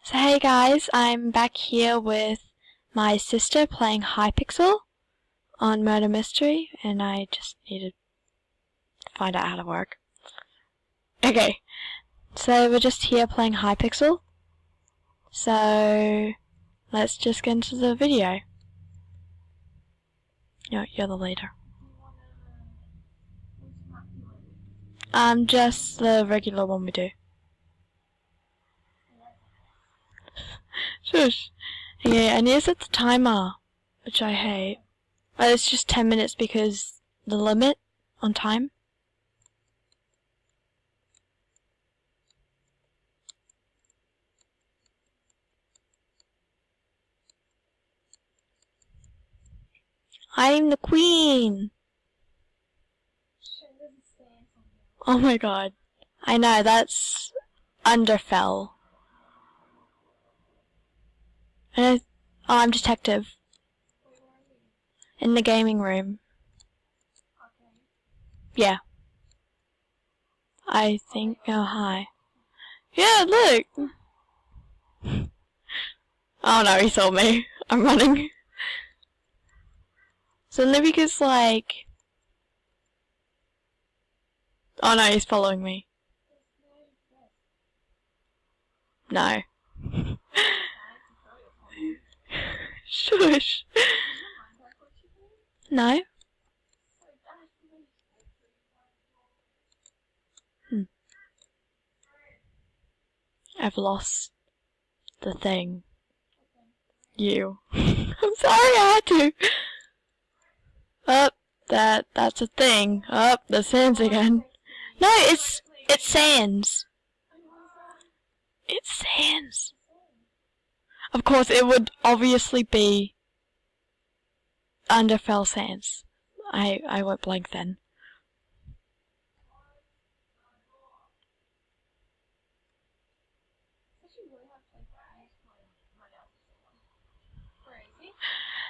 So hey guys, I'm back here with my sister playing Hypixel on Murder Mystery, and I just need to find out how to work. Okay, so we're just here playing Hypixel. So let's just get into the video. You're the leader. Just the regular one we do. Shush. Okay, I need to set the timer, which I hate. It's just 10 minutes because the limit on time. I'm the queen! Oh my god. I know, that's Underfell. And I'm detective. In the gaming room. Yeah. I think, oh hi. Yeah, look! Oh no, he saw me. I'm running. So only because like... Oh no, he's following me. No. Shush. No? I've lost the thing. You. I'm sorry I had to. That's a thing. The sands again. No, it's sands. It's sands. Of course, it would obviously be Underfell Sands. I went blank then.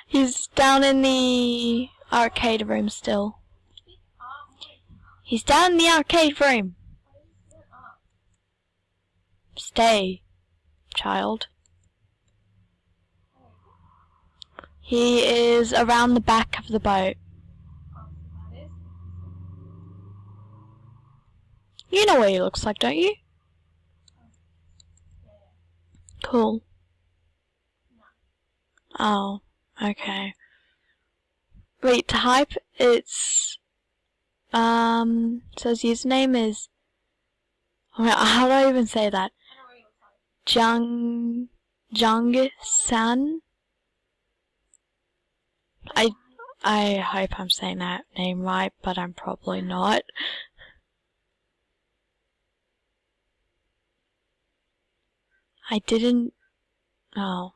He's down in the arcade room still. He's down in the arcade room. Stay, child. He is around the back of the boat. You know what he looks like, don't you? Cool. Oh, okay. Wait, to hype, it's, says username is, oh, how do I even say that? Jung-san? I hope I'm saying that name right, but I'm probably not. I didn't die,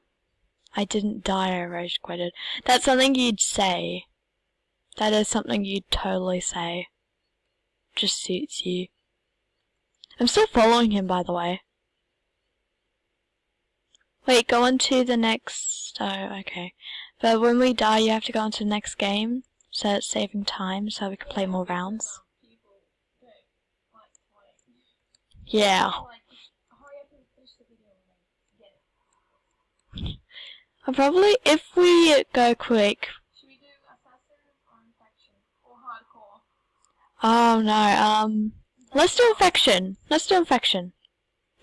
I rage quitted. That's something you'd say. That is something you'd totally say. Just suits you. I'm still following him, by the way. Wait, go on to the next... Oh, okay. But when we die, you have to go on to the next game, so it's saving time, so we can play more rounds. Yeah. I'll probably, if we go quick... Should we do assassin or infection? Or hardcore? Oh no, let's do infection. Let's do infection.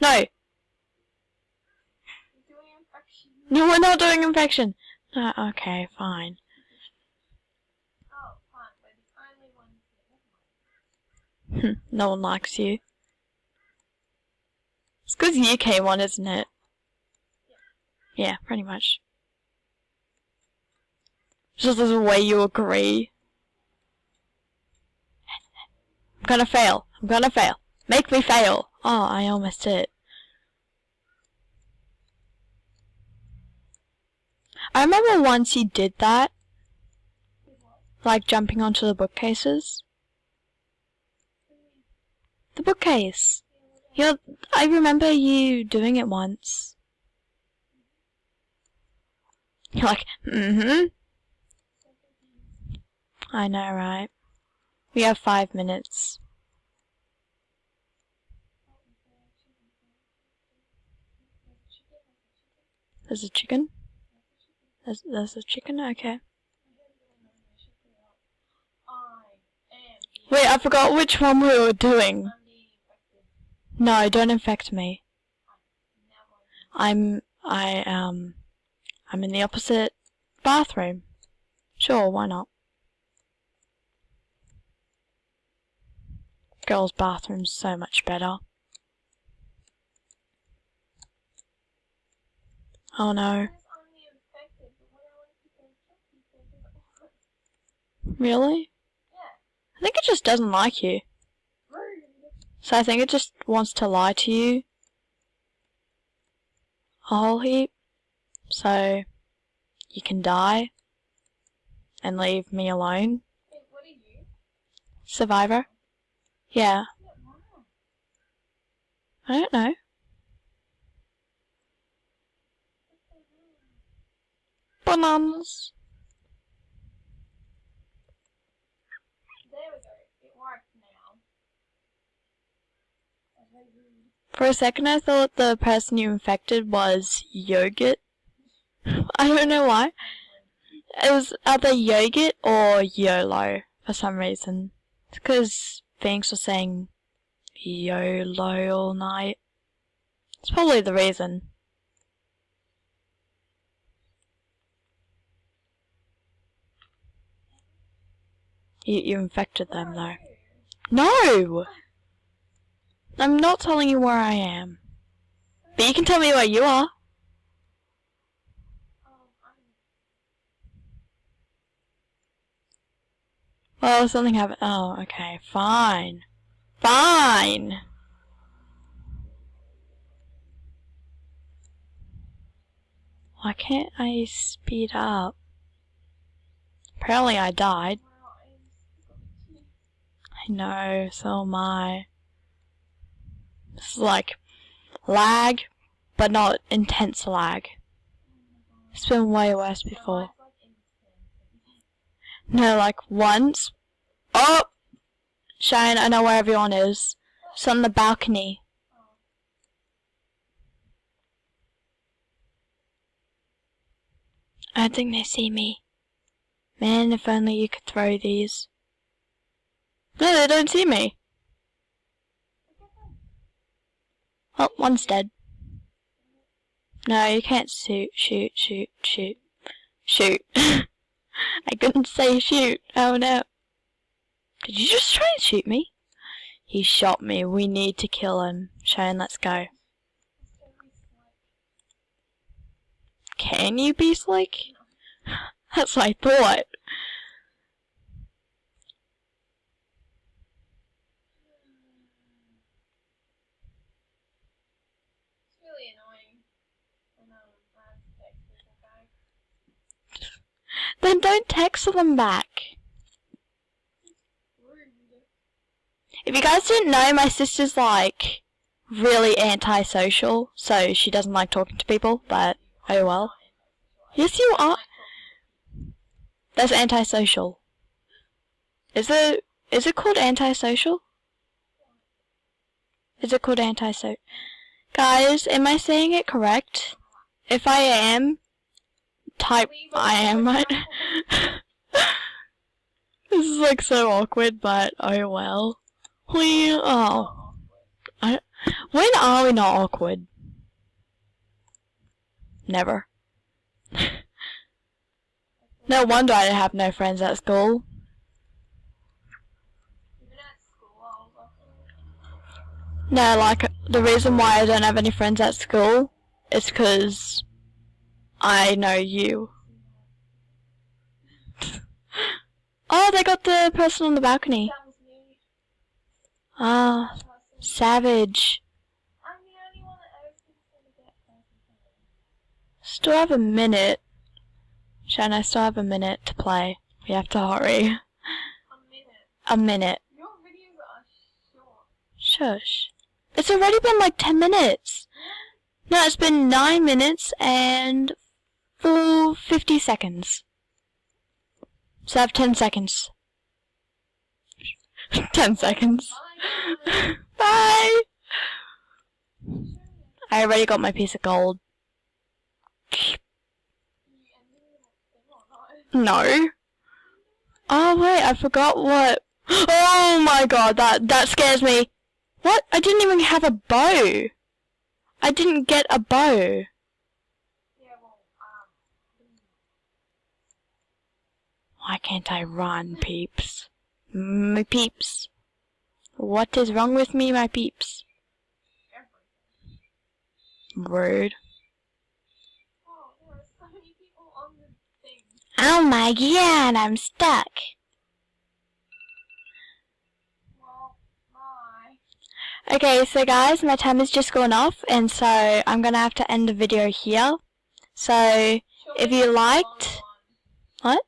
No. No, we're not doing infection. No, okay, fine. Oh, fine, but it's only one. No one likes you. It's because you came on, isn't it? Yeah, pretty much. Just the way you agree. I'm gonna fail. I'm gonna fail. Make me fail. Oh, I almost did it. I remember once you did that. Like jumping onto the bookcases. The bookcase. I remember you doing it once. You're like, I know, right? We have 5 minutes. There's a chicken? There's a chicken? Okay. Wait, I forgot which one we were doing. No, don't infect me. I'm in the opposite bathroom. Sure, why not? Girls' bathroom's so much better. Oh no. Really? I think it just doesn't like you. So I think it just wants to lie to you a whole heap. So you can die and leave me alone. Wait, what are you? Survivor? Yeah. I don't know. Bananas. There we go. It worked now. For a second I thought the person you infected was yogurt. I don't know why. It was either yogurt or YOLO for some reason. It's because Phoenix was saying YOLO all night. It's probably the reason. You infected them though. No! I'm not telling you where I am. But you can tell me where you are. Well, something happened. Oh, okay. Fine. Fine! Why can't I speed up? Apparently I died. I know, so am I. This is like lag, but not intense lag. It's been way worse before. No, like once. Oh! Shane, I know where everyone is. It's on the balcony. I don't think they see me. Man, if only you could throw these. No, they don't see me. Oh, one's dead. No, you can't shoot. Shoot. I couldn't say shoot. Oh no. Did you just try and shoot me? He shot me. We need to kill him. Shane, let's go. Can you be slick? That's what I thought. It's really annoying when I have to text people back. Then don't text them back. Rude. If you guys didn't know, my sister's like really antisocial, so she doesn't like talking to people, but oh well. Yes, you are. That's antisocial. Is it called antisocial? Is it called antisocial? Guys, am I saying it correct? If I am, type I am right. This is like so awkward, but oh well. When are we not awkward? Never. No wonder I have no friends at school. Even at school, I was awkward. No, like, the reason why I don't have any friends at school is because I know you. Oh, they got the person on the balcony. That was me. Ah, savage. I'm the only one that ever thinks of that person. Still have a minute. Shan, I still have a minute to play. We have to hurry. A minute. A minute. Your videos are short. Shush. It's already been like 10 minutes. No, it's been 9 minutes and 50 seconds. So I have 10 seconds. 10 seconds. Bye. Bye! I already got my piece of gold. You ended the thing or not? No. Oh wait, I forgot what. Oh my god, that scares me. What? I didn't even have a bow. I didn't get a bow. Yeah, well, Why can't I run, peeps? My peeps. What is wrong with me, my peeps? everything. Rude. Oh, there are so many people on the thing. Oh my god, I'm stuck. Well, bye. Okay, so guys, my time has just gone off, and so I'm gonna have to end the video here. So, if you liked... What?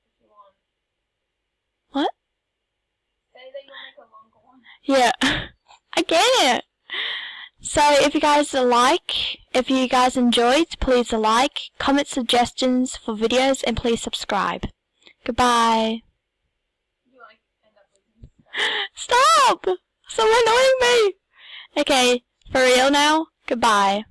What? Say that you'll make a longer one. Yeah, I get it. So if you guys enjoyed, please like, comment suggestions for videos, and please subscribe. Goodbye. You end up losing. Stop! Stop annoying me! Okay, for real now, goodbye.